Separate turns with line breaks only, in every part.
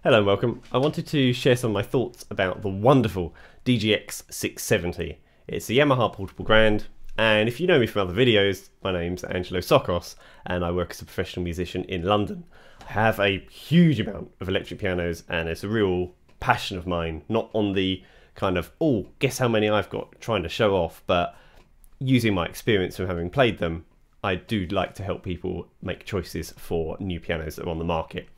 Hello and welcome. I wanted to share some of my thoughts about the wonderful DGX 670. It's a Yamaha portable grand, and if you know me from other videos, my name's Angelo and I work as a professional musician in London. I have a huge amount of electric pianos and it's a real passion of mine, not on the kind of, oh, guess how many I've got, trying to show off, but using my experience from having played them, I do like to help people make choices for new pianos that are on the market.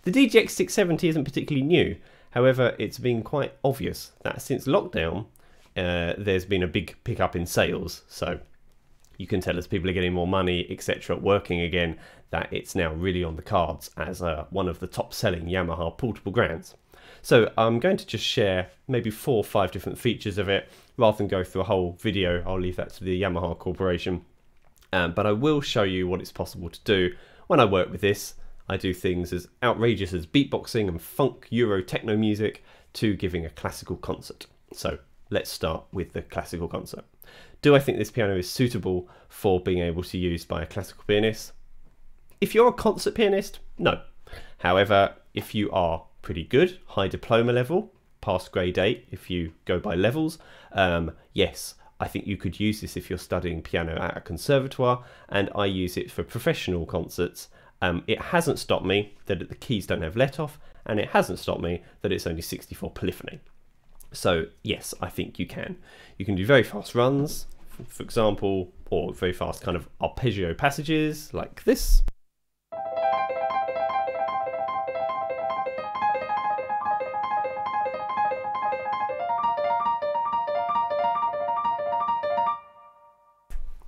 The DGX 670 isn't particularly new, however it's been quite obvious that since lockdown there's been a big pickup in sales, so you can tell as people are getting more money, etc., working again, that it's now really on the cards as one of the top selling Yamaha portable grands. So I'm going to just share maybe 4 or 5 different features of it. Rather than go through a whole video, I'll leave that to the Yamaha Corporation. But I will show you what it's possible to do when I work with this. I do things as outrageous as beatboxing and funk, Euro, techno music to giving a classical concert. So let's start with the classical concert. Do I think this piano is suitable for being able to use by a classical pianist? If you're a concert pianist, no. However, if you are pretty good, high diploma level, past grade 8, if you go by levels, yes, I think you could use this if you're studying piano at a conservatoire, and I use it for professional concerts. It hasn't stopped me that the keys don't have let off, and it hasn't stopped me that it's only 64 polyphony. So yes, I think you can. You can do very fast runs, for example, or very fast kind of arpeggio passages like this.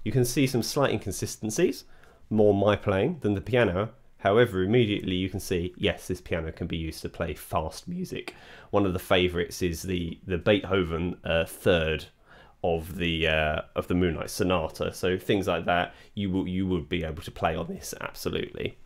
You can see some slight inconsistencies, more my playing than the piano. However, immediately you can see, yes, this piano can be used to play fast music. One of the favourites is the Beethoven third of the Moonlight Sonata. So things like that, you would be able to play on this absolutely.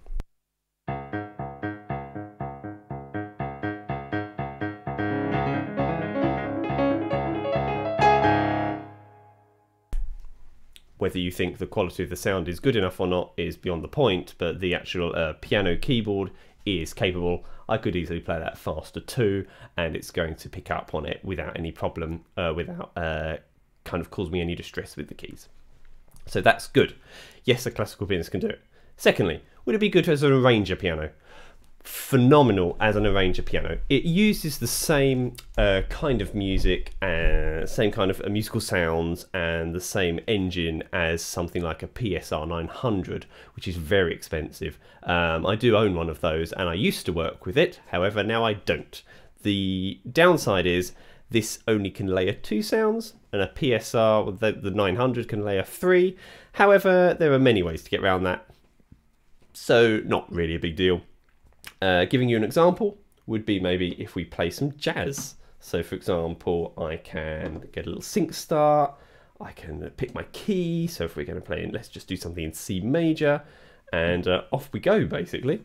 Whether you think the quality of the sound is good enough or not is beyond the point, but the actual piano keyboard is capable. I could easily play that faster too, and it's going to pick up on it without any problem, without kind of cause me any distress with the keys. So that's good. Yes, a classical pianist can do it. Secondly, would it be good as an arranger piano? Phenomenal as an arranger piano. It uses the same kind of music and same kind of musical sounds and the same engine as something like a PSR 900, which is very expensive. I do own one of those and I used to work with it, however now I don't. The downside is this only can layer 2 sounds, and a PSR, the 900, can layer 3. However, there are many ways to get around that, so not really a big deal. Giving you an example would be maybe if we play some jazz. So for example, I can get a little sync start, I can pick my key, so if we're going to play in, let's just do something in C major, and off we go basically.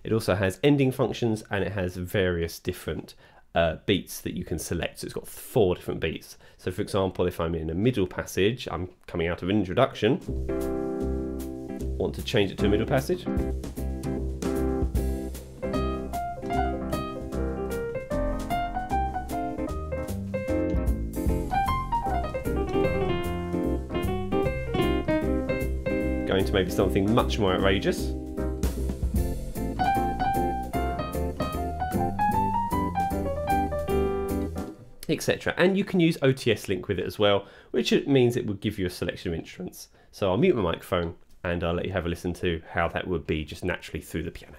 It also has ending functions and it has various different beats that you can select. So it's got 4 different beats. So for example, if I'm in a middle passage, I'm coming out of an introduction, want to change it to a middle passage. Going to maybe something much more outrageous. Etc. And you can use OTS link with it as well, which means it would give you a selection of instruments. So I'll mute my microphone and I'll let you have a listen to how that would be just naturally through the piano.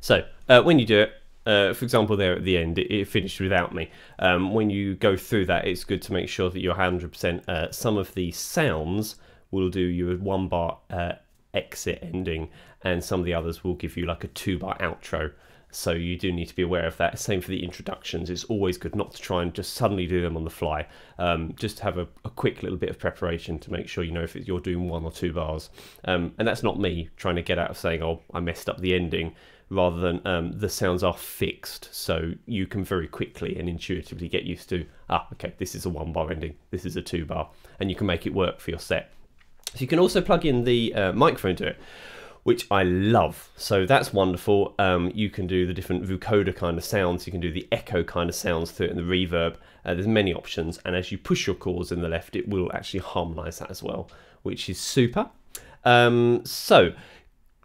So when you do it, for example, there at the end, it finished without me. When you go through that, it's good to make sure that you're 100%. Some of the sounds will do you a 1 bar exit ending, and some of the others will give you like a 2 bar outro. So you do need to be aware of that. Same for the introductions. It's always good not to try and just suddenly do them on the fly. Just have a quick little bit of preparation to make sure you know if you're doing 1 or 2 bars. And that's not me trying to get out of saying, oh, I messed up the ending, rather than the sounds are fixed. So you can very quickly and intuitively get used to, okay, this is a 1 bar ending, this is a 2 bar, and you can make it work for your set. So you can also plug in the microphone to it, which I love. So that's wonderful. You can do the different vocoder kind of sounds. You can do the echo kind of sounds through it and the reverb. There's many options. And as you push your chords in the left, it will actually harmonize that as well, which is super. So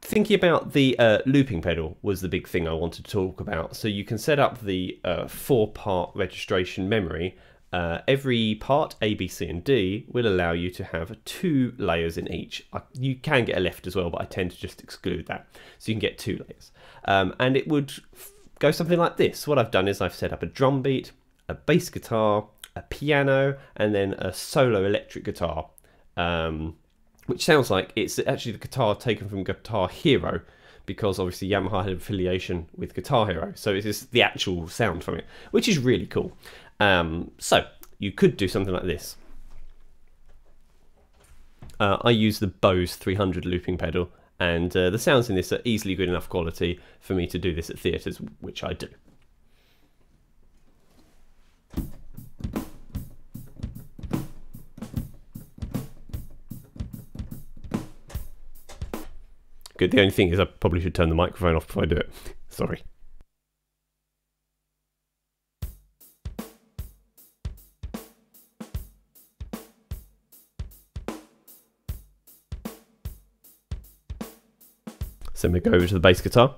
thinking about the looping pedal was the big thing I wanted to talk about. So you can set up the 4-part registration memory. Every part, A, B, C and D, will allow you to have 2 layers in each. You can get a left as well, but I tend to just exclude that. So you can get 2 layers. And it would go something like this. What I've done is I've set up a drum beat, a bass guitar, a piano, and then a solo electric guitar, which sounds like it's actually the guitar taken from Guitar Hero, because obviously Yamaha had an affiliation with Guitar Hero. So it's just the actual sound from it, which is really cool. So you could do something like this. I use the Bose 300 looping pedal, and the sounds in this are easily good enough quality for me to do this at theatres, which I do. Good, the only thing is I probably should turn the microphone off before I do it. Sorry. So we go over to the bass guitar.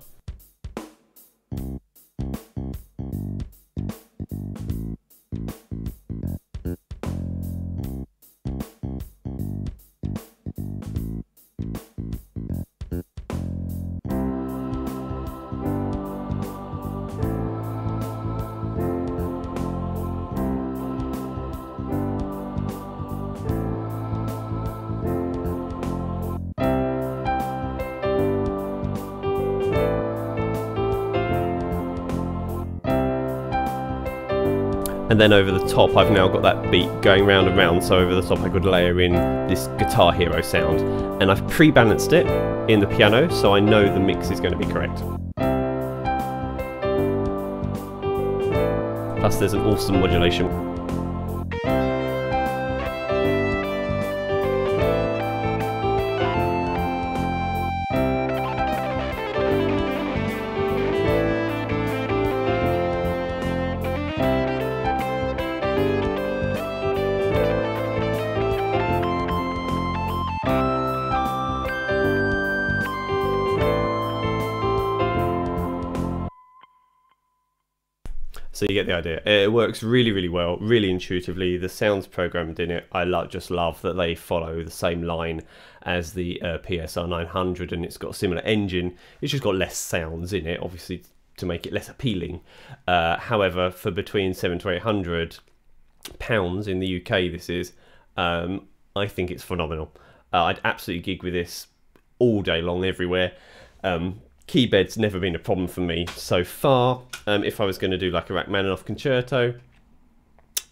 And then over the top I've now got that beat going round and round, so over the top I could layer in this Guitar Hero sound. And I've pre-balanced it in the piano, so I know the mix is going to be correct. Plus there's an awesome modulation. So you get the idea. It works really, really well, really intuitively. The sounds programmed in it, I just love that they follow the same line as the PSR 900, and it's got a similar engine. It's just got less sounds in it, obviously, to make it less appealing. However, for between £700 to £800 in the UK, this is, I think it's phenomenal. I'd absolutely gig with this all day long, everywhere. Keybed's never been a problem for me so far. If I was going to do like a Rachmaninoff concerto,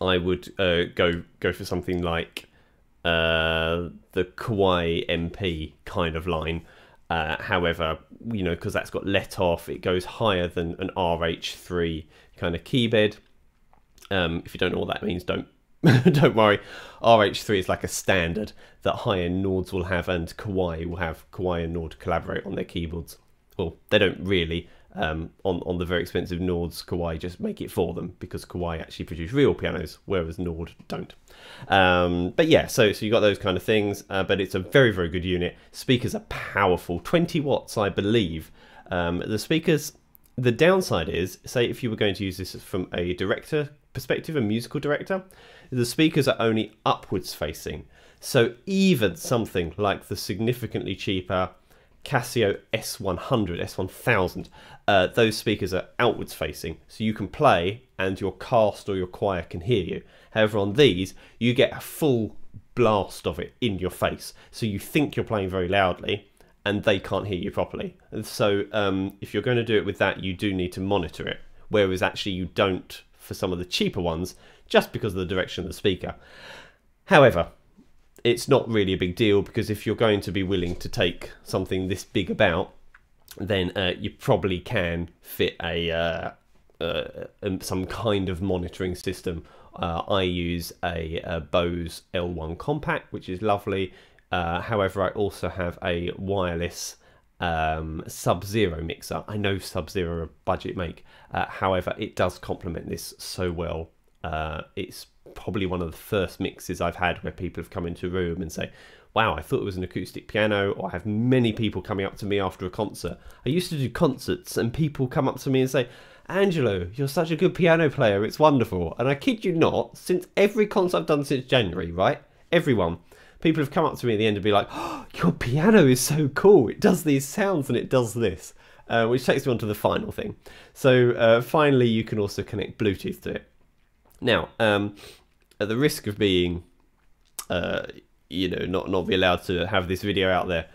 I would go for something like the Kawai MP kind of line. However, you know, because that's got let off, it goes higher than an RH3 kind of keybed. If you don't know what that means, don't don't worry. RH3 is like a standard that high-end Nords will have, and Kawai will have. Kawai and Nord collaborate on their keyboards. Well, they don't really. On the very expensive Nords, Kawai just make it for them, because Kawai actually produce real pianos, whereas Nord don't. But yeah, so you got those kind of things, but it's a very, very good unit. Speakers are powerful, 20 watts, I believe. The speakers, the downside is, say if you were going to use this from a director perspective, a musical director, the speakers are only upwards facing. So even something like the significantly cheaper Casio S100, S1000, those speakers are outwards facing, so you can play and your cast or your choir can hear you. However, on these, you get a full blast of it in your face, so you think you're playing very loudly and they can't hear you properly. And so if you're going to do it with that, you do need to monitor it, whereas actually you don't for some of the cheaper ones, just because of the direction of the speaker. However, it's not really a big deal, because if you're going to be willing to take something this big about, then you probably can fit some kind of monitoring system. I use a Bose L1 Compact, which is lovely. However, I also have a wireless Sub-Zero mixer. I know Sub-Zero are a budget make, however, it does complement this so well. It's probably one of the first mixes I've had where people have come into a room and say, wow, I thought it was an acoustic piano. Or I have many people coming up to me after a concert. I used to do concerts and people come up to me and say, Angelo, you're such a good piano player, it's wonderful. And I kid you not, since every concert I've done since January, right? Everyone. People have come up to me at the end and be like, oh, your piano is so cool. It does these sounds and it does this. Which takes me on to the final thing. So finally, you can also connect Bluetooth to it. Now, at the risk of being, you know, not be allowed to have this video out there,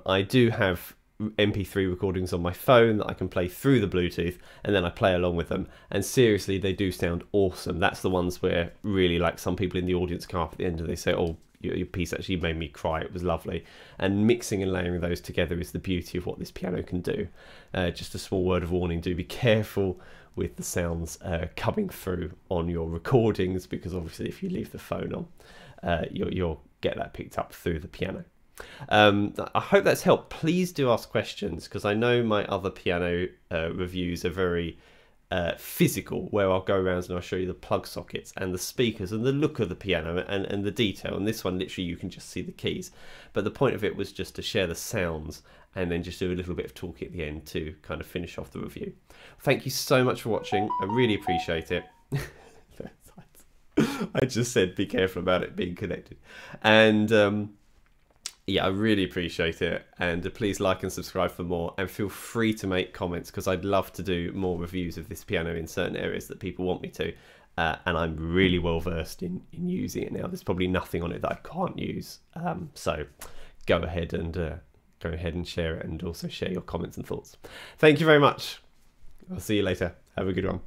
I do have MP3 recordings on my phone that I can play through the Bluetooth, and then I play along with them, and seriously, they do sound awesome. That's the ones where really, like, some people in the audience come up at the end and they say, oh, your piece actually made me cry, it was lovely. And mixing and layering those together is the beauty of what this piano can do. Just a small word of warning, do be careful with the sounds coming through on your recordings, because obviously if you leave the phone on, you'll get that picked up through the piano. I hope that's helped. Please do ask questions, because I know my other piano reviews are very physical, where I'll go around and I'll show you the plug sockets and the speakers and the look of the piano and the detail. And this one, literally, you can just see the keys. But the point of it was just to share the sounds and then just do a little bit of talking at the end to kind of finish off the review. Thank you so much for watching. I really appreciate it. I just said be careful about it being connected. And yeah, I really appreciate it, and please like and subscribe for more, and feel free to make comments, because I'd love to do more reviews of this piano in certain areas that people want me to, and I'm really well versed in using it now. There's probably nothing on it that I can't use, so go ahead and share it, and also share your comments and thoughts. Thank you very much. I'll see you later. Have a good one.